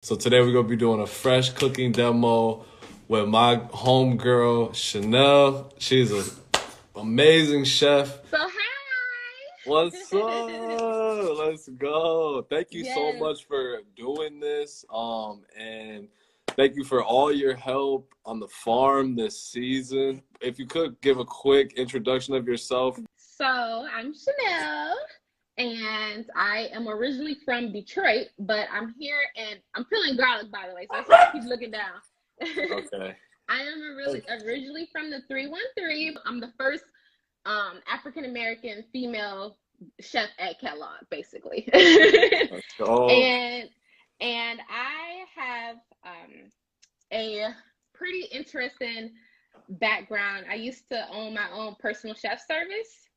So today we're gonna be doing a fresh cooking demo with my homegirl Chanel. She's an amazing chef. So hi. What's up? Let's go. Thank you so Yes. much for doing this. And thank you for all your help on the farm this season. If you could give a quick introduction of yourself. So I'm Chanel, and I am originally from Detroit, but I'm here and I'm feeling garlic, by the way. So I just keep looking down. Okay. I am originally from the 313. I'm the first African American female chef at Kellogg, basically. Let's go. and and I have a pretty interesting background. I used to own my own personal chef service,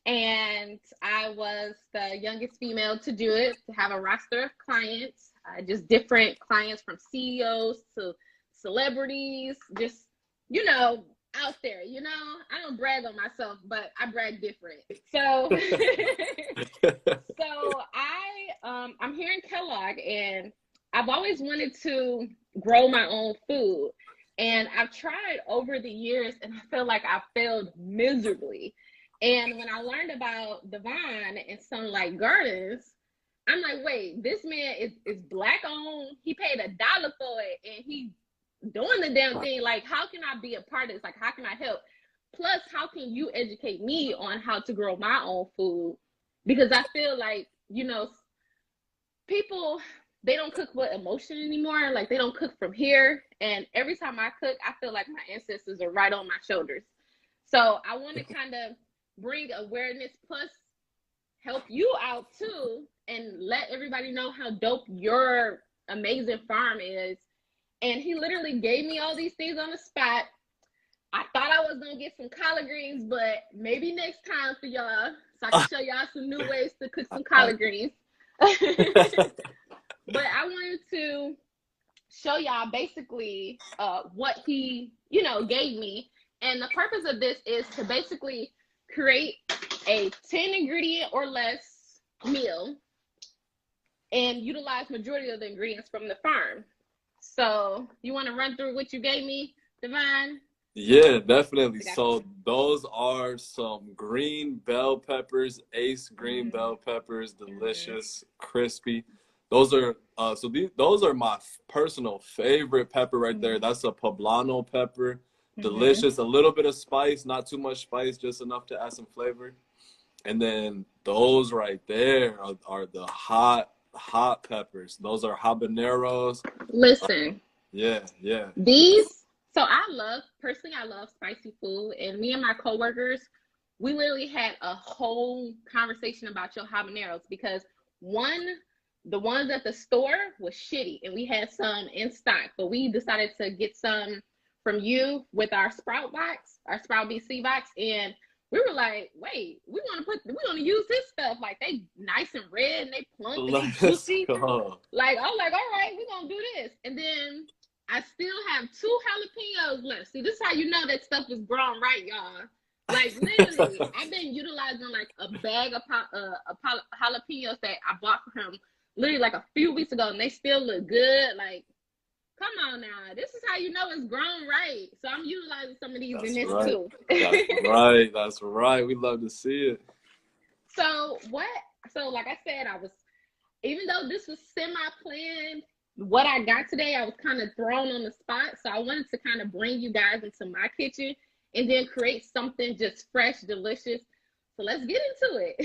and I was the youngest female to do it, to have a roster of clients, just different clients from CEOs to celebrities, just, you know, out there. I don't brag on myself, but I brag different. So, I'm here in Kellogg, and I've always wanted to grow my own food. And I've tried over the years, and I feel like I failed miserably. And when I learned about Devon and Sunlight Gardens, I'm like, wait, this man is black owned. He paid $1 for it, and he doing the damn thing. Like, how can I be a part of this? Like, how can I help? Plus, how can you educate me on how to grow my own food? Because I feel like, people, they don't cook with emotion anymore. Like, they don't cook from here. And every time I cook, I feel like my ancestors are right on my shoulders. So I want to kind of bring awareness, plus help you out too, and let everybody know how dope your amazing farm is. And he literally gave me all these things on the spot. I thought I was gonna get some collard greens, but maybe next time for y'all, so I can show y'all some new ways to cook some collard greens. But I wanted to show y'all basically what he, gave me. And the purpose of this is to basically create a 10 ingredient or less meal and utilize majority of the ingredients from the farm. So you want to run through what you gave me, Divine? Yeah, definitely. So those are some green bell peppers, ace green bell peppers, delicious, crispy. Those are those are my personal favorite pepper right there. That's a poblano pepper, delicious, a little bit of spice, not too much spice, just enough to add some flavor. And then those right there are the hot peppers. Those are habaneros. Listen, Yeah, yeah. so I love spicy food, and me and my coworkers, we literally had a whole conversation about your habaneros because the ones at the store was shitty, and we had some in stock, but we decided to get some from you with our Sprout BC box, and we were like, wait, we want to use this stuff. Like, they nice and red, and they plump, and they Let's juicy. go. Like, I'm like, all right, we're gonna do this. And then I still have 2 jalapenos left. See, this is how you know that stuff is grown right, y'all. Like, literally, I've been utilizing like a bag of jalapenos that I bought from him literally like a few weeks ago, and they still look good. Like, come on now. This is how you know it's grown right. So I'm utilizing some of these in this too. That's right. That's right. We love to see it. So like I said, even though this was semi-planned, what I got today, I was kind of thrown on the spot. So I wanted to kind of bring you guys into my kitchen and then create something just fresh, delicious. So let's get into it.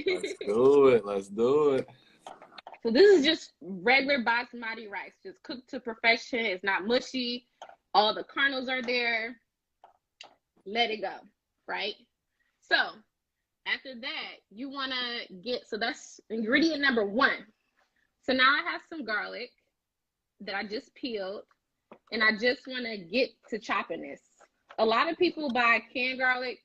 Let's do it. Let's do it. So this is just regular basmati rice, just cooked to perfection. It's not mushy. All the kernels are there. Let it go, right? So after that, you want to so that's ingredient number 1. So now I have some garlic that I just peeled, and I just want to get to chopping this. A lot of people buy canned garlic.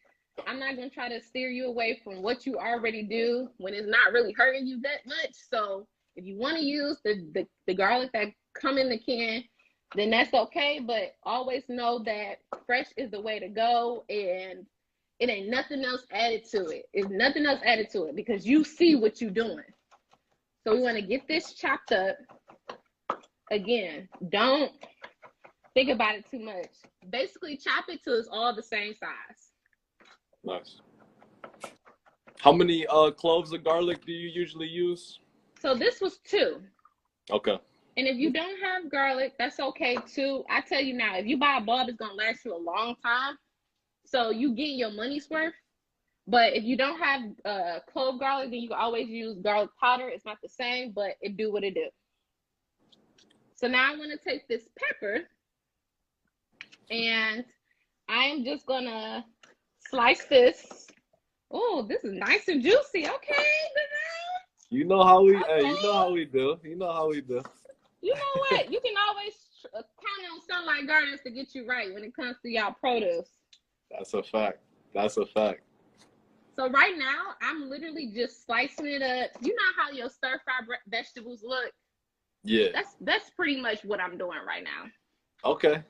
I'm not going to try to steer you away from what you already do when it's not really hurting you that much. So if you want to use the garlic that come in the can, then that's okay. But always know that fresh is the way to go, and it ain't nothing else added to it. It's nothing else added to it, because you see what you're doing. So we want to get this chopped up. Again, don't think about it too much. Basically, chop it till it's all the same size. Nice. How many cloves of garlic do you usually use? So this was 2. Okay. And if you don't have garlic, that's okay too. I tell you now, if you buy a bulb, it's gonna last you a long time. So you get your money's worth. But if you don't have clove garlic, then you can always use garlic powder. It's not the same, but it do what it do. So now I'm gonna take this pepper, and I am just gonna slice this. Oh, this is nice and juicy. Okay, You know how we, okay. hey, you know how we do. You know how we do. You know what? You can always count on Sunlight Gardens to get you right when it comes to y'all produce. That's a fact. That's a fact. So right now, I'm literally just slicing it up. You know how your stir-fry vegetables look? Yeah. That's pretty much what I'm doing right now. Okay.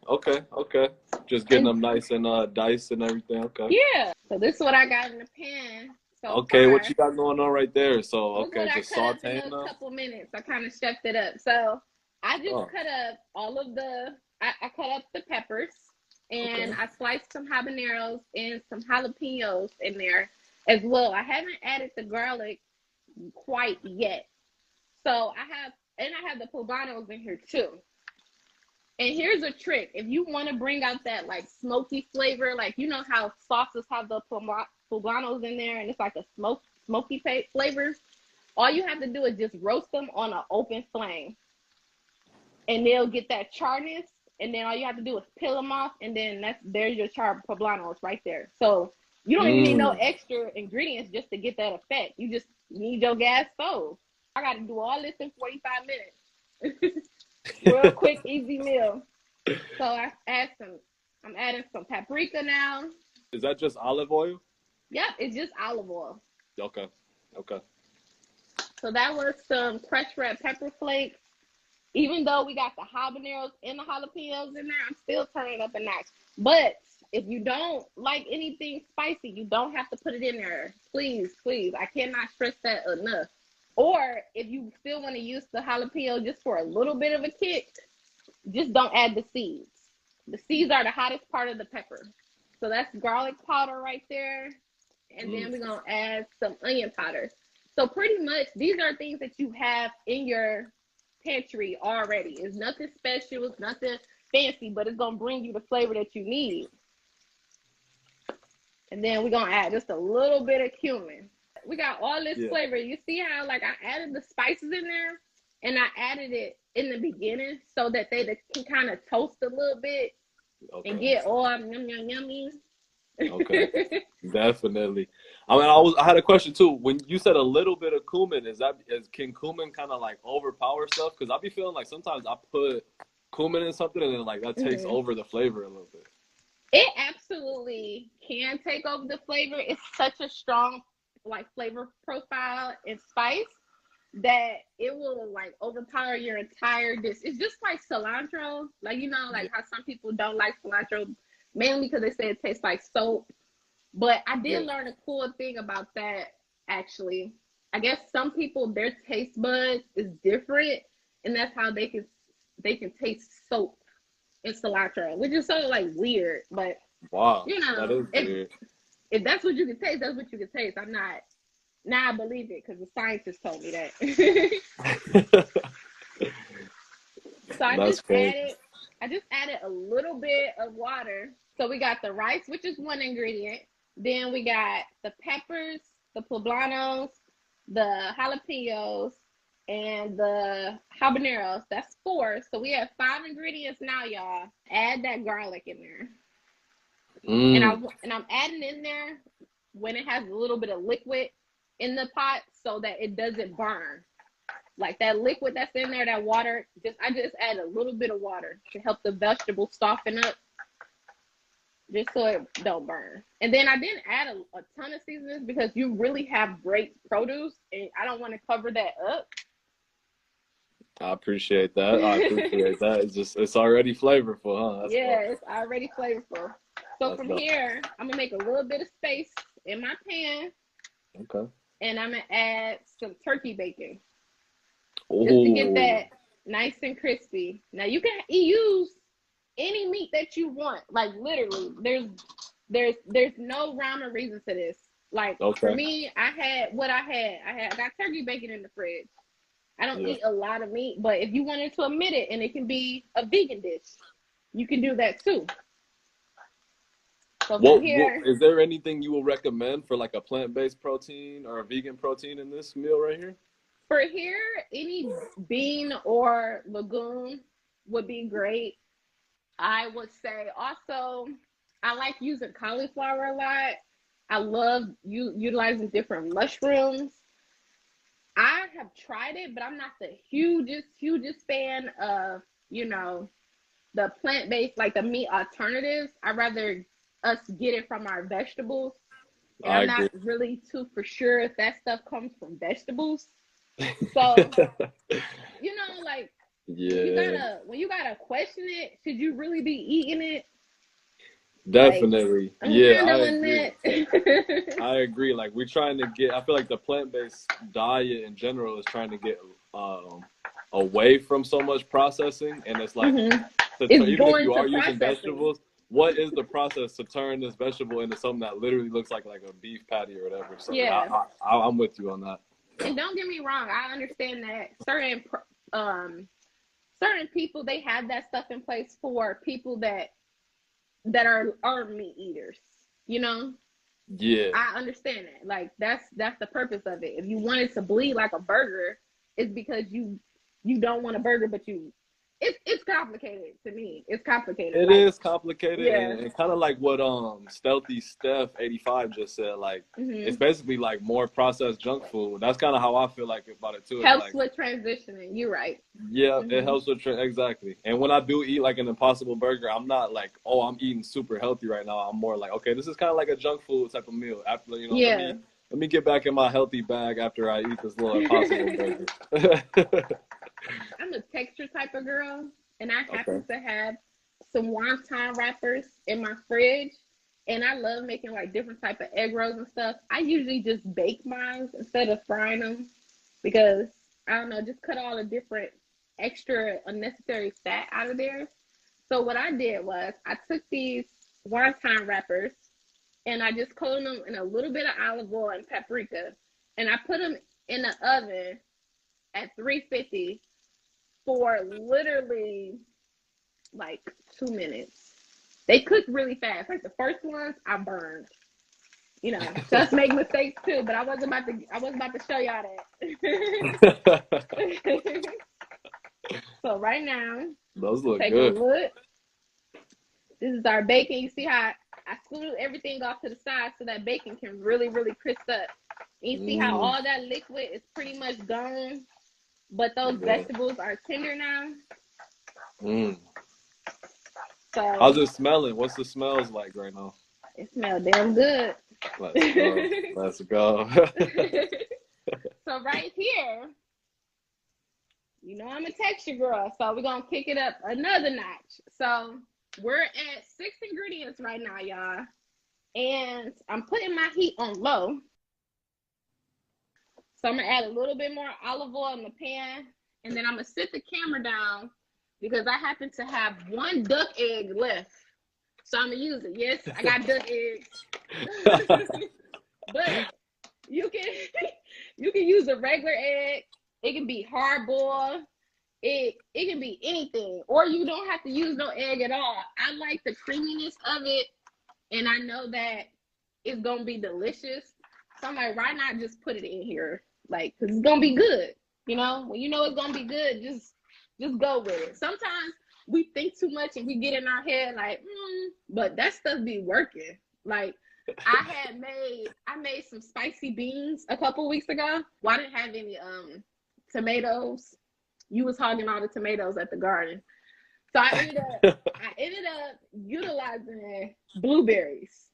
Just getting them nice and diced and everything. Okay. Yeah. So this is what I got in the pan. So okay, far. What you got going on right there? So okay, just sauteing in a couple minutes. I kind of chefed it up. So I just cut up all of I cut up the peppers, and I sliced some habaneros and some jalapenos in there as well. I haven't added the garlic quite yet. So I have the poblanos in here too. And here's a trick. If you want to bring out that like smoky flavor, like you know how sauces have the poblanos in there and it's like a smoky flavor, all you have to do is just roast them on an open flame. And they'll get that charness, and then all you have to do is peel them off, and then there's your charred poblanos right there. So you don't even need no extra ingredients just to get that effect. You just need your gas stove. I got to do all this in 45 minutes. Real quick, easy meal. So I'm adding some paprika now. Is that just olive oil? Yep, it's just olive oil. Okay. So that was some crushed red pepper flakes. Even though we got the habaneros and the jalapenos in there, I'm still turning it up a notch. But if you don't like anything spicy, you don't have to put it in there. Please. I cannot stress that enough. Or if you still want to use the jalapeno just for a little bit of a kick, just don't add the seeds. The seeds are the hottest part of the pepper. So that's garlic powder right there. And then we're going to add some onion powder. So pretty much these are things that you have in your pantry already. It's nothing special. It's nothing fancy, but it's going to bring you the flavor that you need. And then we're going to add just a little bit of cumin. We got all this flavor. You see how like I added the spices in there, and I added it in the beginning so that they can kind of toast a little bit and get all yummy. Okay, definitely. I mean, I had a question too. When you said a little bit of cumin, can cumin kind of like overpower stuff? Because I be feeling like sometimes I put cumin in something and then like that takes over the flavor a little bit. It absolutely can take over the flavor. It's such a strong like flavor profile and spice that it will like overpower your entire dish. It's just like cilantro, like you know, like how some people don't like cilantro mainly because they say it tastes like soap. But I did learn a cool thing about that actually. I guess some people their taste buds is different, and that's how they can taste soap and cilantro, which is so like weird. But wow, you know, that is weird. If that's what you can taste, that's what you can taste. I'm not. Now I believe it because the scientists told me that. So I just added a little bit of water. So we got the rice, which is one ingredient. Then we got the peppers, the poblanos, the jalapenos, and the habaneros. That's 4. So we have 5 ingredients now, y'all. Add that garlic in there. And I'm adding in there when it has a little bit of liquid in the pot so that it doesn't burn. Like that liquid that's in there, that water, I just add a little bit of water to help the vegetables soften up, just so it don't burn. And then I didn't add a ton of seasonings because you really have great produce, and I don't want to cover that up. I appreciate that. It's already flavorful, huh? That's fun. It's already flavorful. So from here, I'm gonna make a little bit of space in my pan. Okay. And I'm gonna add some turkey bacon. Just to get Nice and crispy. Now you can use any meat that you want. Like literally, there's no rhyme or reason to this. Like for Okay. me, I had what I had. I got turkey bacon in the fridge. I don't Yeah. eat a lot of meat, but if you wanted to omit it and it can be a vegan dish, you can do that too. So from What here, is there anything you will recommend for like a plant-based protein or a vegan protein in this meal right here? for here, any bean or legume would be great. I would say also, I like using cauliflower a lot. I love utilizing different mushrooms. I have tried it, but I'm not the hugest fan of, you know, the plant-based, like the meat alternatives. I'd rather us get it from our vegetables. And I I'm agree. not really too for sure if that stuff comes from vegetables. So, you know, like Yeah, when you gotta question it, should you really be eating it? Like, definitely. I'm Yeah, kind I of on agree. that. I agree. Like we're trying to get. I feel like the plant-based diet in general is trying to get away from so much processing, and it's like hmm It's even if going you to are using processing. vegetables, what is the process to turn this vegetable into something that literally looks like a beef patty or whatever? So yeah, Yeah. I'm with you on that. And don't get me wrong, I understand that um certain people, they have that stuff in place for people that are meat eaters. You know, Yeah, I understand that. Like that's the purpose of it. If you want it to bleed like a burger, it's because you don't want a burger, but it's complicated to me. It's complicated. it Like is complicated, yeah. and kind of like what Stealthy Steph 85 just said. Like it's hmm basically like more processed junk food. That's kind of how I feel like about it too. It's Helps like with transitioning. You're right. yeah, it hmm helps with exactly. And when I do eat like an Impossible Burger, I'm not like, oh, I'm eating super healthy right now. I'm more like, okay, this is kind of like a junk food type of meal. After Yeah. let me get back in my healthy bag after I eat this little Impossible Burger. I'm a texture type of girl, and I Okay. happen to have some wonton wrappers in my fridge, and I love making like different type of egg rolls and stuff. I usually just bake mine instead of frying them because I don't know, just cut all the different extra unnecessary fat out of there. So what I did was I took these wonton wrappers and I just coated them in a little bit of olive oil and paprika, and I put them in the oven at 350 for literally like 2 minutes. They cook really fast. Like the first ones, I burned. You know, just make mistakes too. But I wasn't about to show y'all that. So right now, Those look take a good. look. This is our bacon. You see how I screwed everything off to the side so that bacon can really crisp up. And you see how Mm, all that liquid is pretty much gone, but those yeah. vegetables are tender now. Mm. How's So it smelling? What's the smells like right now? it smells damn good. Let's go. Let's go. So right here, you know I'm a texture girl, so we're gonna kick it up another notch. So we're at 6 ingredients right now, y'all. And I'm putting my heat on low. So I'm gonna add a little bit more olive oil in the pan, and then I'm gonna sit the camera down because I happen to have one duck egg left. So I'm gonna use it. Yes, I got duck eggs. But you can you can use a regular egg. It can be hard boiled. It can be anything, or you don't have to use no egg at all. I like the creaminess of it, and I know that it's gonna be delicious. So I'm like, why not just put it in here, like, cause it's gonna be good. You know, when you know it's gonna be good, just go with it. Sometimes we think too much and we get in our head like, but that stuff be working. Like I made some spicy beans a couple weeks ago. Well, I didn't have any tomatoes. You was hogging all the tomatoes at the garden. So I ended up utilizing blueberries.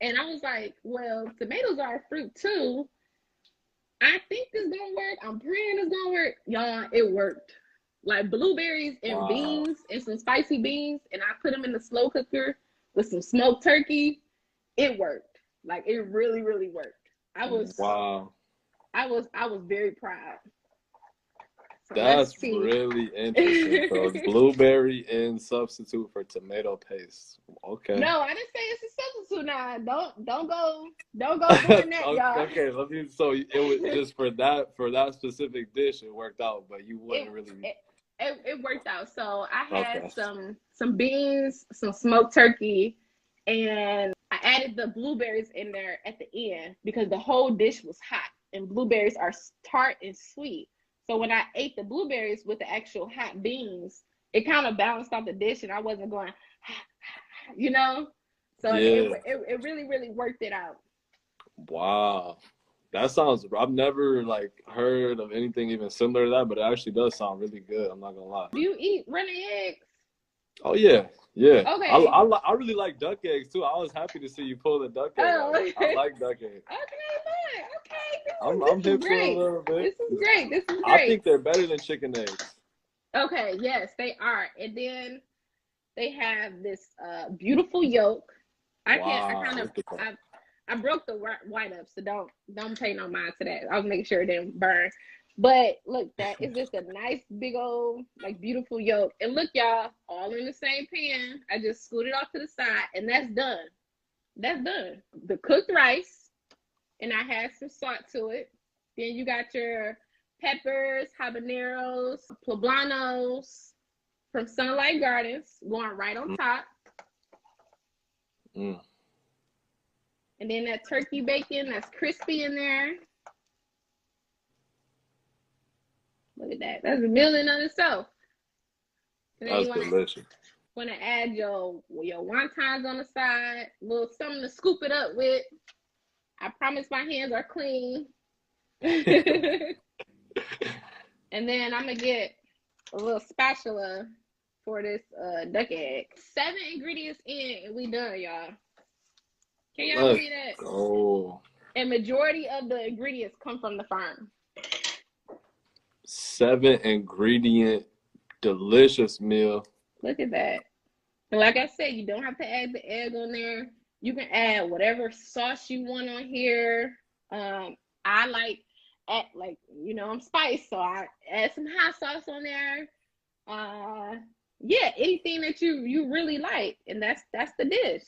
And I was like, well, tomatoes are a fruit too. I think this gonna work. I'm praying it's gonna work. Y'all, it worked. Like blueberries and Wow. beans and some spicy beans, and I put them in the slow cooker with some smoked turkey. It worked. Like it really worked. I was Wow. I was I was very proud. So let's That's see. really interesting. So it's blueberry in substitute for tomato paste. Okay. No, I didn't say it's a substitute now. Don't go doing that, y'all. Okay, let me. So it was just for that specific dish, it worked out, but you wouldn't really. It worked out. So I had Okay. some beans, some smoked turkey, and I added the blueberries in there at the end because the whole dish was hot and blueberries are tart and sweet. So when I ate the blueberries with the actual hot beans, it kind of balanced out the dish and I wasn't going, you know? So Yeah. it really, really worked it out. Wow. That sounds. I've never like heard of anything even similar to that, but it actually does sound really good. I'm not gonna lie. Do you eat running eggs? Oh yeah, yeah. Okay. I really like duck eggs too. I was happy to see you pull the duck egg Oh, out. okay. I like duck eggs. Okay, look. Okay. I'm This is hip for a great. little bit. This is great. This is I great. think they're better than chicken eggs. Okay, yes, they are. And then they have this beautiful yolk. Wow. Look at that. I broke the white up, so don't pay no mind to that. I was making sure it didn't burn. But look, that is just a nice big old like beautiful yolk. And look, y'all, all in the same pan. I just scoot it off to the side, and that's done. That's done. The cooked rice, and I had some salt to it. Then you got your peppers, habaneros, poblanos from Sunlight Gardens going right on top. Mm. And then that turkey bacon that's crispy in there. Look at that. That's a meal in itself. And then That's you delicious. want to add your wontons on the side, a little something to scoop it up with. I promise my hands are clean. And then I'm going to get a little spatula for this duck egg. 7 ingredients in, and we done, y'all. Can y'all believe that? Go. And majority of the ingredients come from the farm. 7 ingredient delicious meal. Look at that. And like I said, you don't have to add the egg on there. You can add whatever sauce you want on here. I like I'm spiced, so I add some hot sauce on there. Yeah, anything that you really like, and that's the dish.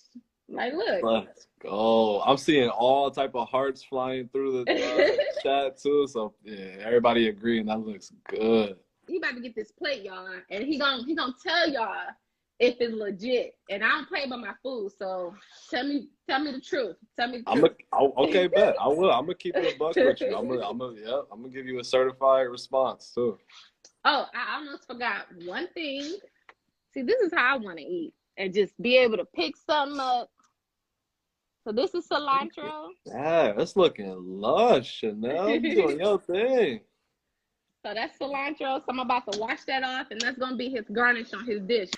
Like, look. Let's go. I'm seeing all type of hearts flying through the chat too. So yeah, everybody agreeing that looks good. He about to get this plate, y'all, and he gonna tell y'all if it's legit. And I don't play about my food, so tell me the truth. Tell me the truth. Okay, bet. I will. I'm gonna keep it a buck with you. I'm gonna give you a certified response too. Oh, I almost forgot one thing. See, this is how I want to eat and just be able to pick something up. So this is cilantro. Yeah, that's looking lush, Shanel. You doing your thing. So that's cilantro. So I'm about to wash that off, and that's gonna be his garnish on his dish.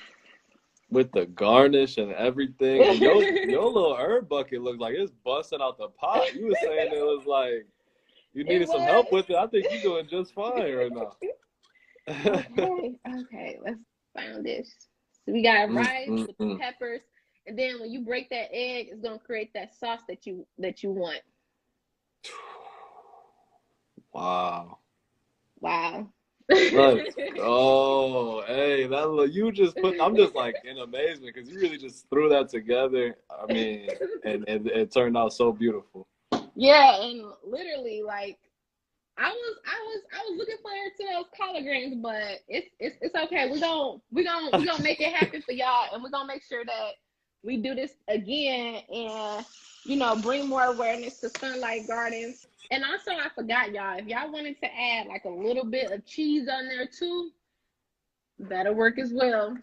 With the garnish and everything. And your little herb bucket looked like it's busting out the pot. You were saying it was like you needed some help with it. I think you're doing just fine right now. Okay, let's find this. So we got rice with the peppers, and then when you break that egg, it's gonna create that sauce that you want. Wow. Let's go. Hey, you just put. I'm just like in amazement because you really just threw that together. I mean, and it turned out so beautiful. Yeah, and literally, like, I was looking forward to those collard greens, but it's okay. We gonna make it happen for y'all, and we're gonna make sure that we do this again, and bring more awareness to Sunlight Gardens. And also, I forgot, y'all, if y'all wanted to add like a little bit of cheese on there too, that'll work as well.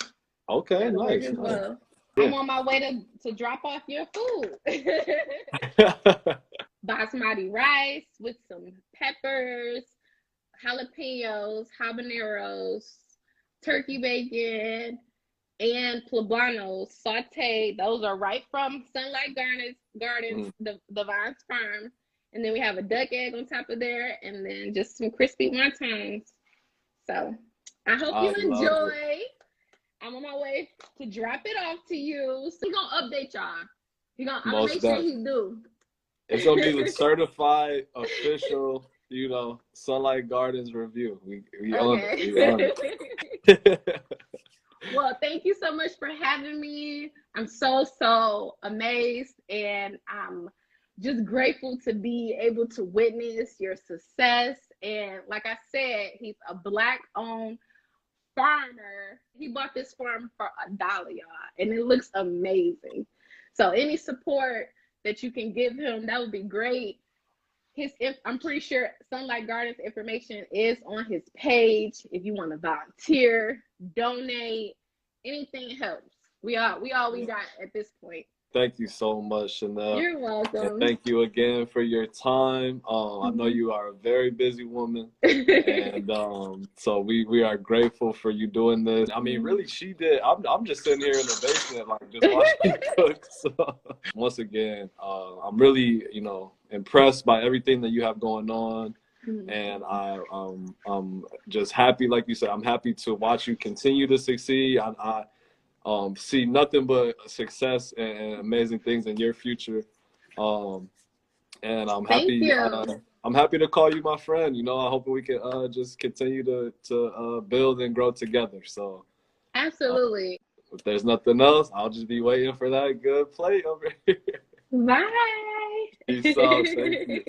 Okay, nice. Well. Yeah. I'm on my way to drop off your food. Basmati rice with some peppers, jalapenos, habaneros, turkey bacon, and poblanos sauteed. Those are right from Sunlight Gardens, the Vines Farm. And then we have a duck egg on top of there, and then just some crispy wontons. So I hope you enjoy. I'm on my way to drop it off to you. So he's gonna update y'all. I'm gonna make sure he do. It's gonna be the certified official, you know, Sunlight Gardens review. We own Okay. it. We own it. Well, thank you so much for having me. I'm so amazed, and I'm just grateful to be able to witness your success. And like I said, he's a Black-owned farmer. He bought this farm for $1, y'all, and it looks amazing. So any support that you can give him, that would be great. I'm pretty sure Sunlight Gardens information is on his page. If you want to volunteer, donate, anything helps. We all we got at this point. Thank you so much, Shanel. You're welcome. And thank you again for your time. I know you are a very busy woman, and so we are grateful for you doing this. I mean, really, she did. I'm just sitting here in the basement, like just watching you cook. So once again, I'm really, you know, impressed by everything that you have going on. And I'm just happy, like you said, I'm happy to watch you continue to succeed. I see nothing but success and amazing things in your future. And I'm happy. I'm happy to call you my friend. You know, I hope we can just continue to build and grow together. So absolutely. If there's nothing else, I'll just be waiting for that good plate over here. Bye. Peace out. Thank you.